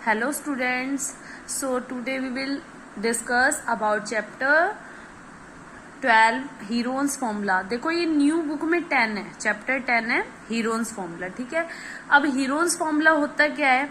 Hello students, so today we will discuss about chapter 12 Heron's formula. देखो ये new book में 10 है, chapter 10 है हीरोन्स फॉर्मूला। ठीक है, अब हीरोन्स फॉर्मूला होता क्या है?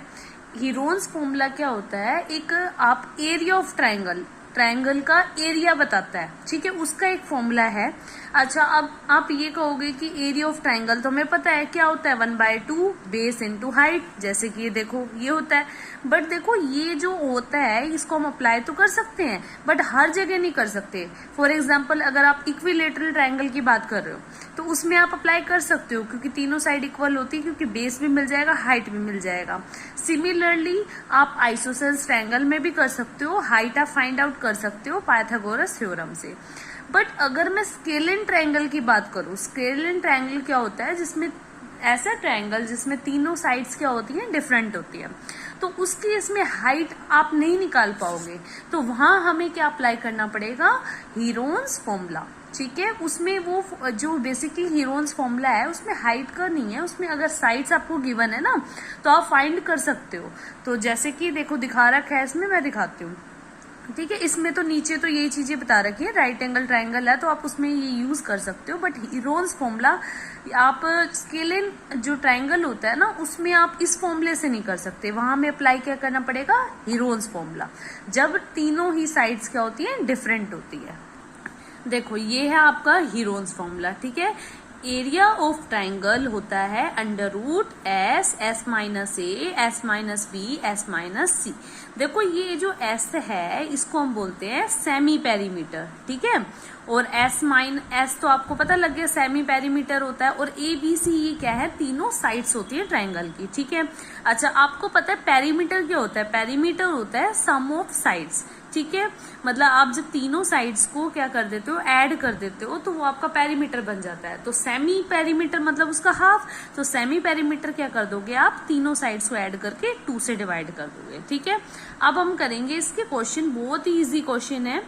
हीरोन्स फॉर्मूला क्या होता है? एक आप एरिया ऑफ ट्रायंगल का एरिया बताता है। ठीक है, उसका एक फॉर्मूला है। अच्छा, अब आप ये कहोगे कि एरिया ऑफ ट्रायंगल तो हमें पता है क्या होता है, 1/2 बेस इंटू हाइट, जैसे कि ये देखो ये होता है। बट देखो ये जो होता है इसको हम अप्लाई तो कर सकते हैं, बट हर जगह नहीं कर सकते। फॉर एग्जाम्पल अगर आप इक्विलेटरल ट्रायंगल की बात कर रहे हो तो उसमें आप अप्लाई कर सकते हो, क्योंकि तीनों साइड इक्वल होती है, क्योंकि बेस भी मिल जाएगा, हाइट भी मिल जाएगा। सिमिलरली आप आइसोसेल्स ट्रायंगल में भी कर सकते हो, हाइट आप फाइंड आउट कर सकते हो पाइथागोरस थ्योरम से। बट अगर मैं स्केलिन ट्रायंगल की बात करूं, स्केलिन ट्रायंगल क्या होता है? जिसमें ऐसा ट्रायंगल जिसमें तीनों साइड्स क्या होती हैं, डिफरेंट होती है, तो उसकी इसमें हाइट आप नहीं निकाल पाओगे, तो वहां हमें क्या अप्लाई करना पड़ेगा? Heron's formula. ठीक है, उसमें वो जो बेसिकली हीरोन्स फॉर्मूला है उसमें हाइट का नहीं है, उसमें अगर साइड्स आपको गिवन है ना तो आप फाइंड कर सकते हो। तो जैसे कि देखो दिखा रखा है, इसमें मैं दिखाती हूँ। ठीक है, इसमें तो नीचे तो यही चीजें बता रखी है, राइट एंगल ट्रायंगल है तो आप उसमें ये यूज कर सकते हो। बट हीरोन्स फॉर्मूला आप स्केलिन जो ट्रायंगल होता है ना उसमें आप इस फॉर्मूले से नहीं कर सकते, वहां में अप्लाई क्या करना पड़ेगा? हीरोन्स फॉर्मूला, जब तीनों ही साइड्स क्या होती है, डिफरेंट होती है। देखो ये है आपका हीरोन्स फॉर्मूला। ठीक है, एरिया ऑफ ट्रायंगल होता है √S minus a S minus b S minus c. देखो ये जो S है इसको हम बोलते हैं सेमी पेरीमीटर। ठीक है, और S तो आपको पता लग गया सेमी पेरीमीटर होता है, और ABC ये क्या है? तीनों साइड्स होती है ट्रायंगल की। ठीक है, अच्छा आपको पता है पेरीमीटर क्या होता है? पेरीमीटर होता है सम ऑफ साइड्स। ठीक है, मतलब आप जब तीनों साइड्स को क्या कर देते हो, ऐड कर देते हो, तो वो आपका पेरीमीटर बन जाता है। तो सेमी पेरीमीटर मतलब उसका हाफ, तो सेमी पेरीमीटर क्या कर दोगे आप? तीनों साइड्स को ऐड करके 2 से डिवाइड कर दोगे। ठीक है, अब हम करेंगे इसके क्वेश्चन, बहुत ही इजी क्वेश्चन है,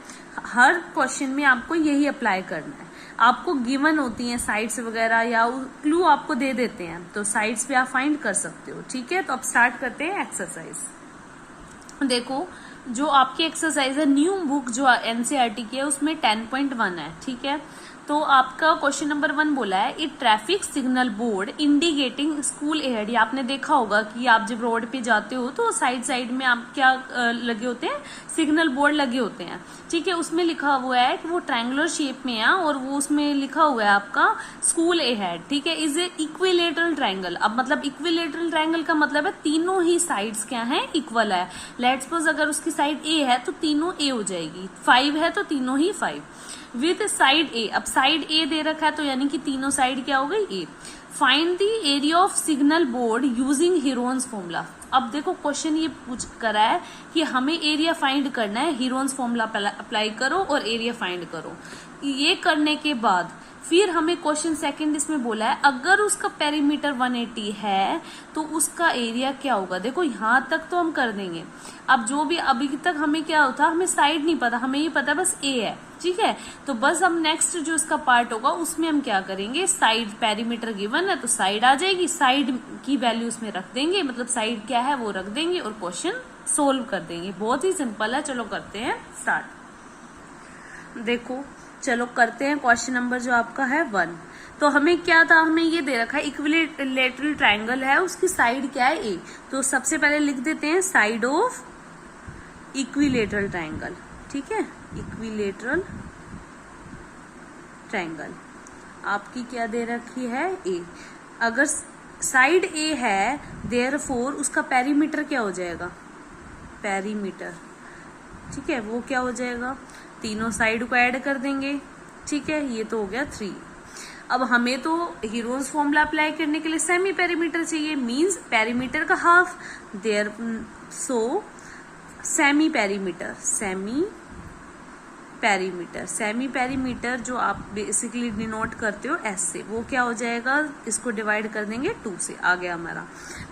हर क्वेश्चन में आपको यही अप्लाई करना है। आपको गिवन होती हैं साइड्स वगैरह, या क्लू आपको दे देते हैं, तो साइड्स पे आप फाइंड कर सकते हो। ठीक है, तो अब स्टार्ट करते हैं एक्सरसाइज। देखो जो आपकी एक्सरसाइज है, न्यू बुक जो एनसीईआरटी की है उसमें 10.1 है। ठीक है, तो आपका क्वेश्चन नंबर 1 बोला है, a traffic signal board indicating school ahead. ये आपने देखा होगा कि आप जब रोड पे जाते हो तो साइड में आप क्या लगे होते हैं, सिग्नल बोर्ड लगे होते हैं। ठीक है, उसमें लिखा हुआ है कि वो ट्रायंगुलर शेप में है, और वो उसमें लिखा हुआ है आपका स्कूल एहेड। ठीक है, इज ए इक्विलेटरल ट्रायंगल। अब मतलब इक्विलेटरल ट्रायंगल का मतलब है तीनों ही साइड्स क्या है, इक्वल है। लेट्स सपोज अगर उसकी साइड ए है तो तीनों ए हो जाएगी, 5 है तो तीनों ही 5 विद साइड ए। अब साइड ए दे रखा है तो यानी कि तीनों साइड क्या हो गई, A. Find the area of signal board using Heron's formula. अब देखो क्वेश्चन ये पूछ करा है कि हमें एरिया फाइंड करना है, हीरोन्स फॉर्मूला अप्लाई करो और एरिया फाइंड करो। ये करने के बाद फिर हमें क्वेश्चन सेकंड इसमें बोला है, अगर उसका पेरीमीटर 180 है तो उसका एरिया क्या होगा। देखो यहां तक तो हम कर देंगे। अब जो भी अभी तक हमें क्या होता, हमें साइड नहीं पता, हमें ये पता बस ए है। ठीक है, तो बस हम नेक्स्ट जो इसका पार्ट होगा उसमें हम क्या करेंगे, साइड पेरीमीटर गिवन है तो साइड आ जाएगी, साइड की वैल्यू उसमें रख देंगे, मतलब साइड क्या है वो रख देंगे और क्वेश्चन सोल्व कर देंगे। बहुत ही सिंपल है, चलो करते हैं स्टार्ट। देखो चलो करते हैं क्वेश्चन नंबर जो आपका है 1। तो हमें क्या था, हमें ये दे रखा है इक्विलेटरल ट्रायंगल है, उसकी साइड क्या है, ए। तो सबसे पहले लिख देते हैं साइड ऑफ इक्विलेटरल ट्रायंगल। ठीक है, इक्विलेटरल ट्रायंगल आपकी क्या दे रखी है, ए। अगर साइड ए है देयरफॉर उसका पेरीमीटर क्या हो जाएगा, पेरीमीटर। ठीक है, वो क्या हो जाएगा, तीनों साइड को ऐड कर देंगे। ठीक है, ये तो हो गया 3। अब हमें तो हीरोन्स फॉर्मूला अप्लाई करने के लिए सेमी पेरीमीटर चाहिए, मींस पेरीमीटर का half, there so semi perimeter जो आप बेसिकली डिनोट करते हो एस से, वो क्या हो जाएगा, इसको डिवाइड कर देंगे 2 से, आ गया हमारा।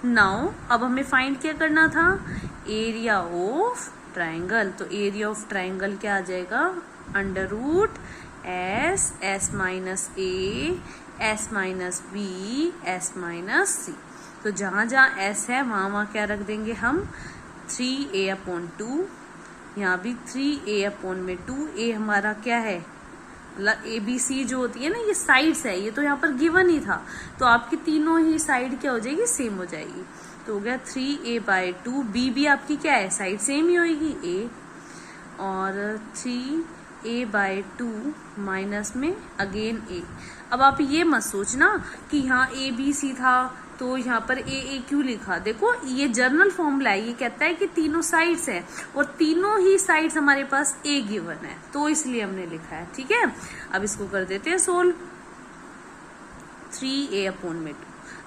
नाउ अब हमें फाइंड क्या करना था, एरिया ऑफ ट्रायंगल। तो एरिया ऑफ ट्रायंगल क्या आ जाएगा, √S minus a S minus b S minus c. तो जहां जहां S है वहां क्या रख देंगे हम, 3a/2, यहाँ भी 3a/2, a हमारा क्या है, मतलब ABC जो होती है ना, ये साइड्स है, ये तो यहाँ पर गिवन ही था, तो आपकी तीनों ही साइड क्या हो जाएगी, सेम हो जाएगी। तो हो गया 3a/2, b भी आपकी क्या है, साइड सेम ही होगी a, और 3a/2 माइनस में अगेन a। अब आप ये मत सोचना कि यहाँ ABC था तो यहाँ पर a क्यों लिखा, देखो ये जर्नल फॉर्मूला है, ये कहता है कि तीनों साइड्स है और तीनों ही साइड्स हमारे पास a गिवन है, तो इसलिए हमने लिखा है। ठीक है, अब इसको कर देते हैं सोल्व। 3a/2,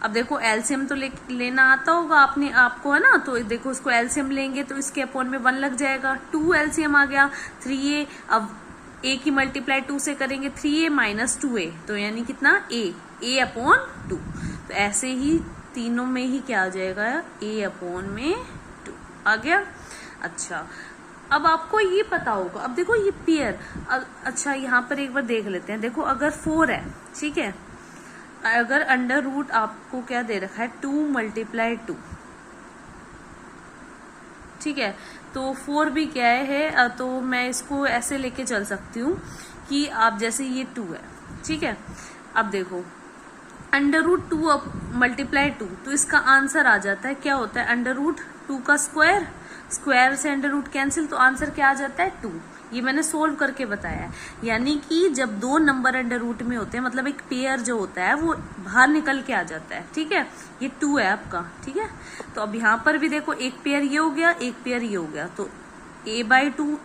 अब देखो एलसीएम तो लेना आता होगा आपको है ना, तो देखो इसको एलसीएम लेंगे तो इसके अपॉन में 1 लग जाएगा, 2 एलसीएम आ गया 3a, अब a की मल्टीप्लाई 2 से करेंगे 3a माइनस 2a, तो यानी कितना a/2, तो ऐसे ही तीनों में ही क्या आ जाएगा, a/2 आ गया। अच्छा, अब आपको ये पता होगा, अब देखो ये पेयर, अच्छा यहाँ पर एक बार देख लेते हैं, देखो अगर 4 है, ठीक है, अगर अंडर रूट आपको क्या दे रखा है, 2 × 2, ठीक है, तो 4 भी क्या है, तो मैं इसको ऐसे लेके चल सकती हूँ कि आप जैसे ये 2 है, ठीक है, अब देखो अंडर रूट 2 × 2, तो इसका आंसर आ जाता है, क्या होता है, अंडर रूट 2 का स्क्वायर, स्क्वायर से अंडर रूट कैंसिल, तो आंसर क्या आ जाता है 2। ये मैंने सोल्व करके बताया है, यानी कि जब 2 नंबर अंडर रूट में होते हैं, मतलब एक पेयर जो होता है वो बाहर निकल के आ जाता है। ठीक है, ये 2 है आपका, ठीक है, तो अब यहाँ पर भी देखो एक पेयर ये हो गया, एक पेयर ये हो गया, तो a/2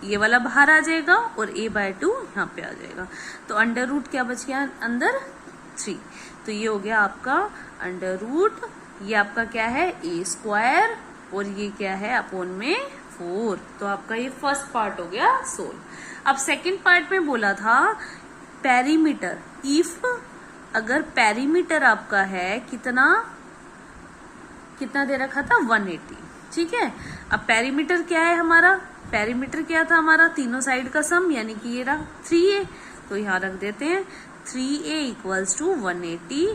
ये वाला बाहर आ जाएगा और a/2 यहाँ पे आ जाएगा, तो अंडर रूट क्या बच गया अंदर 3, तो ये हो गया आपका अंडर रूट, ये आपका क्या है a² और ये क्या है अपॉन में 4, तो आपका ये फर्स्ट पार्ट हो गया सोल्व। अब सेकंड पार्ट में बोला था पेरीमीटर, इफ अगर पेरीमीटर आपका है कितना दे रखा था 180, ठीक है, अब पेरीमीटर क्या है हमारा, पेरीमीटर क्या था हमारा, तीनों साइड का सम, यानी कि ये रहा 3a, तो यहाँ रख देते हैं 3a = 180,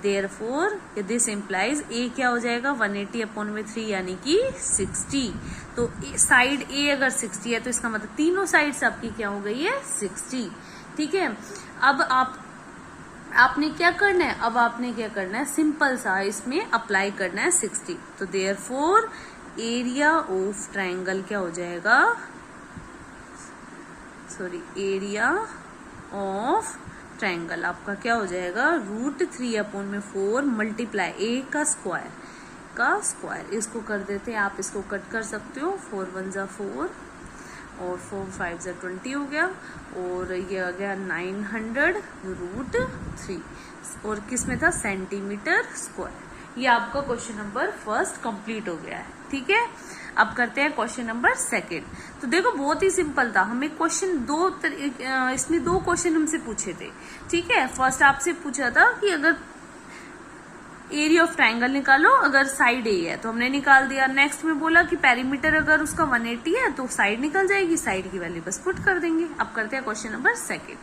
therefore this implies a क्या हो जाएगा 180/3 यानी कि 60, तो साइड a अगर 60 है तो इसका मतलब तीनों साइड से आपकी क्या हो गई है 60। ठीक है, अब आपने क्या करना है, अब आपने क्या करना है, सिंपल सा इसमें अप्लाई करना है 60, तो देयरफॉर एरिया ऑफ ट्राइंगल क्या हो जाएगा, एरिया ऑफ ट्राइंगल आपका क्या हो जाएगा √3/4 मल्टीप्लाई a का स्क्वायर, इसको कर देते हैं, आप इसको कट कर सकते हो, 4 × 1 = 4 और 4 × 5 = 20 हो गया, और ये आ गया 900 √3, और किस में था सेंटीमीटर स्क्वायर। ये आपका क्वेश्चन नंबर 1 कंप्लीट हो गया है। ठीक है, अब करते हैं क्वेश्चन नंबर 2। तो देखो बहुत ही सिंपल था, हमें क्वेश्चन इसमें 2 क्वेश्चन हमसे पूछे थे। ठीक है, फर्स्ट आपसे पूछा था कि अगर एरिया ऑफ ट्राइंगल निकालो अगर साइड ए है, तो हमने निकाल दिया। नेक्स्ट में बोला कि पेरीमीटर अगर उसका 180 है तो साइड निकल जाएगी, साइड की वैल्यू बस पुट कर देंगे। अब करते हैं क्वेश्चन नंबर 2।